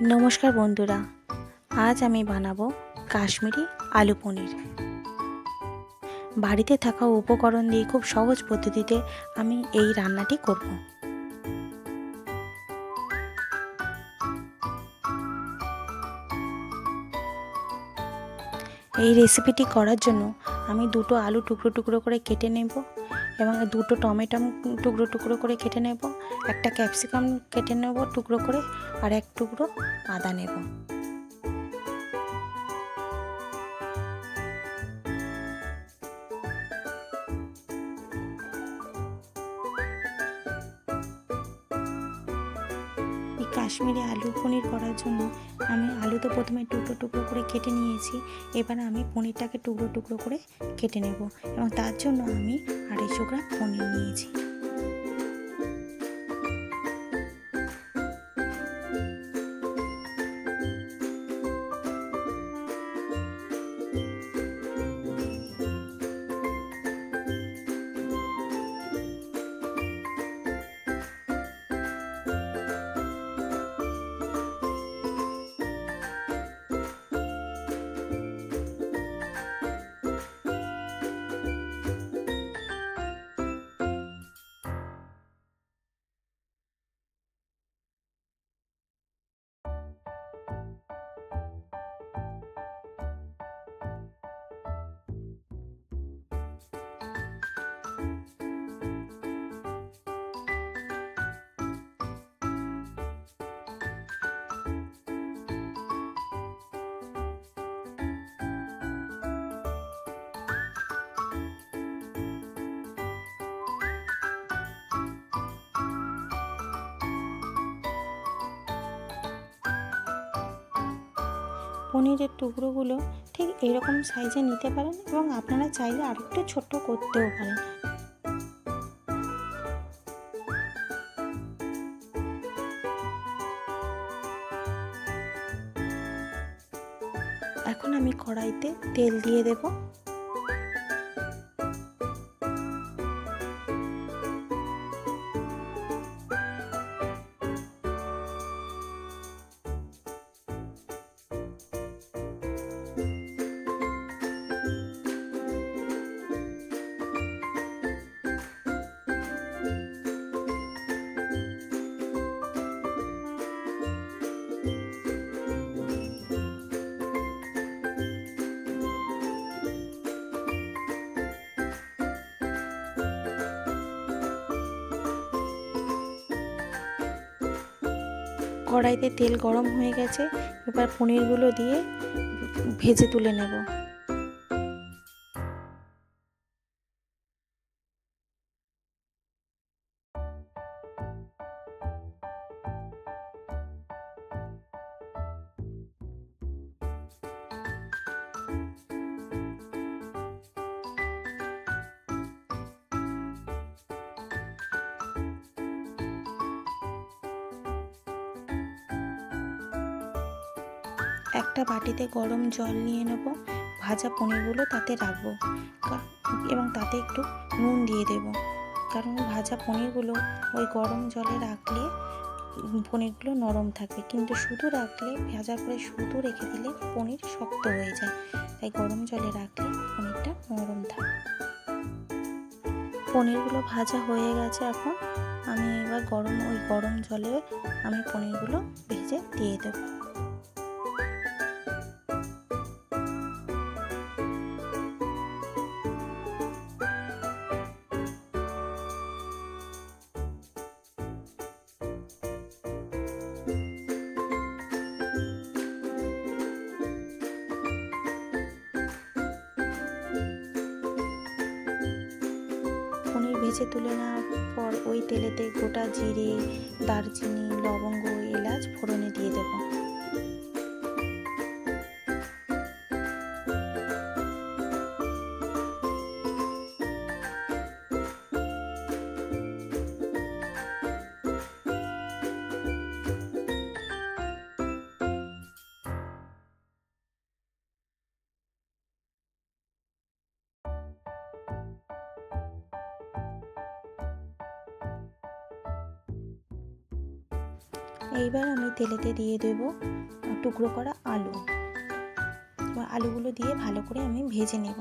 নমস্কার বন্ধুরা, আজ আমি বানাবো কাশ্মীরি আলু পনির। বাড়িতে থাকা উপকরণ দিয়ে খুব সহজ পদ্ধতিতে আমি এই রান্নাটি করব। এই রেসিপিটি করার জন্য আমি দুটো আলু টুকরো টুকরো করে কেটে নেব এবং দুটো টমেটো টুকরো টুকরো করে কেটে নেব, একটা ক্যাপসিকাম কেটে নেব টুকরো করে, আর এক টুকরো আদা নেব। এই কাশ্মীরি আলু পনির করার জন্য আমি আলু তো প্রথমে টুকরো টুকরো করে কেটে নিয়েছি। এবার আমি পনিরটাকে টুকরো টুকরো করে কেটে নেব এবং তার জন্য আমি 250 গ্রাম পনির নিয়েছি। পনিরের টুকরোগুলো ঠিক এরকম সাইজে নিতে পারেন এবং আপনারা চাইলে আরেকটু ছোট্ট করতেও পারেন। এখন আমি কড়াইতে তেল দিয়ে দেব। কড়াইতে তেল গরম হয়ে গেছে, এবার পনিরগুলো দিয়ে ভেজে তুলে নেব। একটা বাটিতে গরম জল নিয়ে নেব, ভাজা পনিরগুলো তাতে রাখবো এবং তাতে একটু নুন দিয়ে দেব, কারণ ভাজা পনিরগুলো ওই গরম জলে রাখলে পনিরগুলো নরম থাকবে, কিন্তু শুধু রাখলে, ভাজা করে শুধু রেখে দিলে পনির শক্ত হয়ে যায়, তাই গরম জলে রাখলে পনিরটা নরম থাকে। পনিরগুলো ভাজা হয়ে গেছে, এখন আমি এবার গরম জলে আমি পনিরগুলো ভেজে দিয়ে দেবো। পনির ভেজে তুলে নেওয়ার পর ওই তেলেতে গোটা জিরে, দারচিনি, লবঙ্গ, এলাচ ফোড়নে দিয়ে দেব। এইবার আমি তেলেতে দিয়ে দেব টুকরো করা আলু। আলুগুলো দিয়ে ভালো করে আমি ভেজে নেব।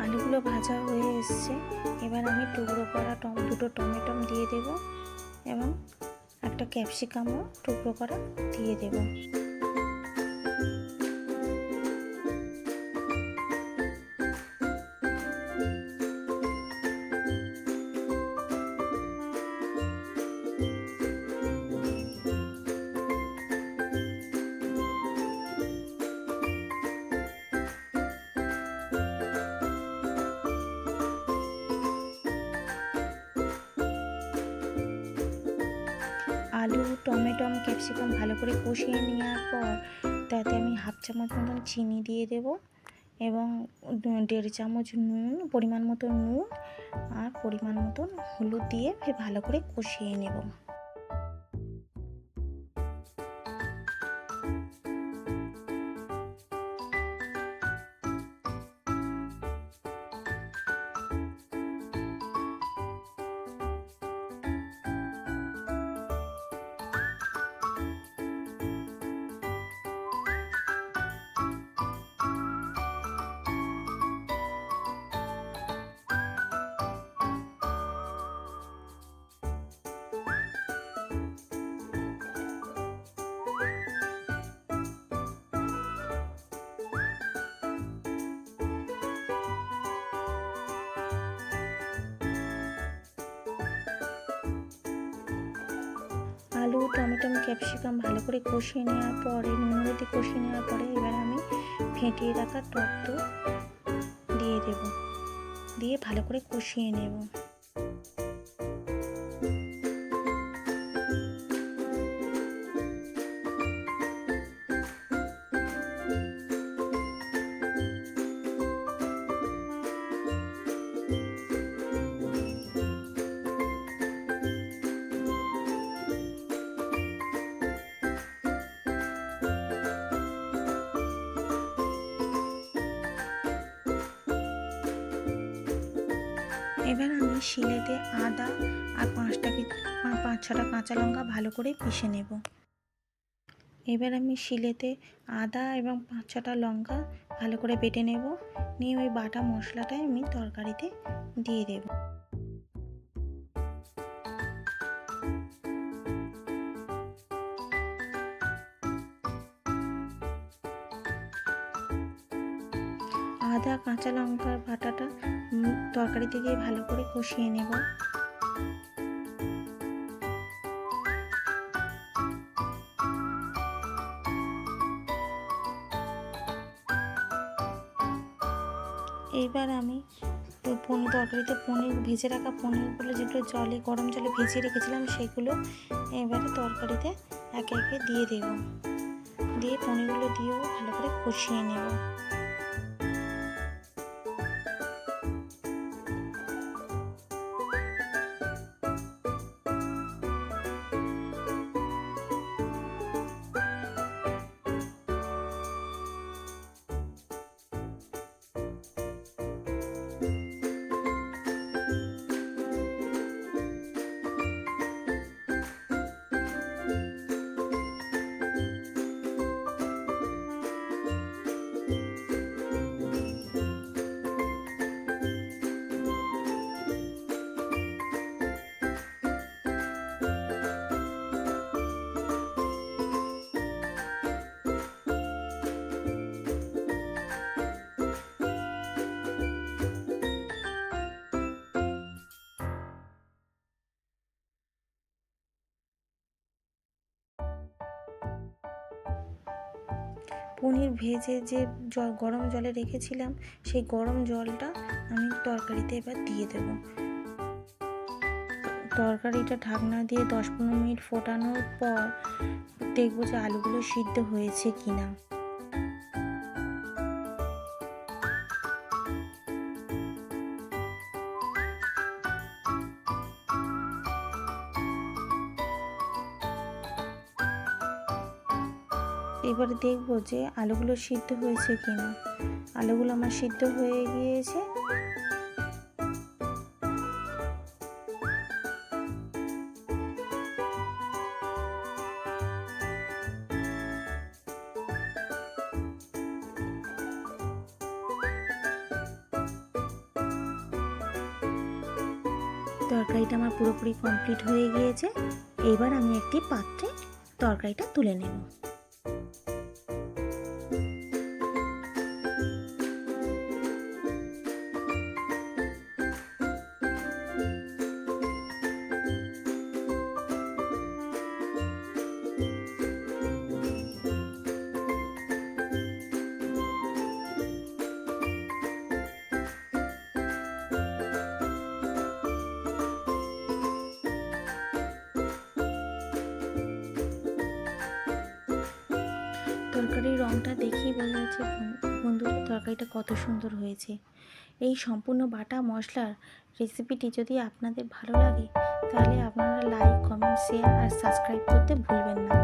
আলুগুলো ভাজা হয়ে এসছে। এবার আমি টুকরো করা দুটো টমেটো দিয়ে দেব এবং একটা ক্যাপসিকামও টুকরো করা দিয়ে দেব। আলু, টমেটো, ক্যাপসিকাম ভালো করে কষিয়ে নেওয়ার পর তাতে আমি হাফ চামচ মতন চিনি দিয়ে দেব এবং 1.5 চামচ নুন, পরিমাণ মতো নুন আর পরিমাণ মতন হলুদ দিয়ে ভালো করে কষিয়ে নেব। আলু, টমেটো, ক্যাপসিকাম ভালো করে কষিয়ে নেওয়ার পরে, নুন হলুদ কষিয়ে নেওয়ার পরে এবার আমি ফেটিয়ে রাখা টক দই দিয়ে দেব, দিয়ে ভালো করে কষিয়ে নেব। এবার আমি শিলেতে আদা আর 5-6টা কাঁচা লঙ্কা ভালো করে পিষে নেব। এবার আমি শিলেতে আদা এবং 5-6টা লঙ্কা ভালো করে বেটে নেব, নিয়ে ওই বাটা মশলাটাই আমি তরকারিতে দিয়ে দেব। আদা কাঁচা লঙ্কার বাটাটা তরকারিতে দিয়ে ভালো করে কষিয়ে নেব। এইবার আমি তরকারিতে ভেজে রাখা পনিরগুলো, যেগুলো গরম জলে ভিজিয়ে রেখেছিলাম, সেগুলো এবারে তরকারিতে একে একে দিয়ে দেব, দিয়ে পনিরগুলো দিয়েও ভালো করে কষিয়ে নেব। পনির ভেজে যে গরম জলে রেখেছিলাম সেই গরম জলটা আমি তরকারিতে এবার দিয়ে দেব। তরকারিটা ঢাকনা দিয়ে 10-15 মিনিট ফোটানোর পর দেখবো যে আলুগুলো সিদ্ধ হয়েছে কিনা। এবারে দেখবো যে আলুগুলো সিদ্ধ হয়েছে কিনা। আলুগুলো আমার সিদ্ধ হয়ে গিয়েছে। তরকারিটা আমার পুরোপুরি কমপ্লিট হয়ে গিয়েছে। এবার আমি একটি পাত্রে তরকারিটা তুলে নেব। তরকারির রঙটা দেখেই বোঝা যাচ্ছে বন্ধুরা তরকারিটা কত সুন্দর হয়েছে। এই সম্পূর্ণ বাটা মশলার রেসিপিটি যদি আপনাদের ভালো লাগে তাহলে আপনারা লাইক, কমেন্ট, শেয়ার আর সাবস্ক্রাইব করতে ভুলবেন না।